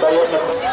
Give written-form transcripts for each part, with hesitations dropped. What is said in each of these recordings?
Alejandro por ahí.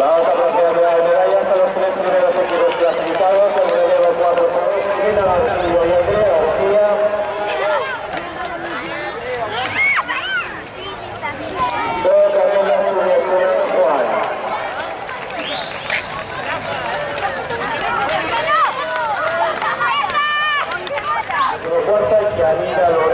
Vamos a proceder a las medallas a los tres primeros equipos clasificados. El relevo 4 Cristina García y Andrea García. Dos carreras de Juan. Cuarta, Yanira López.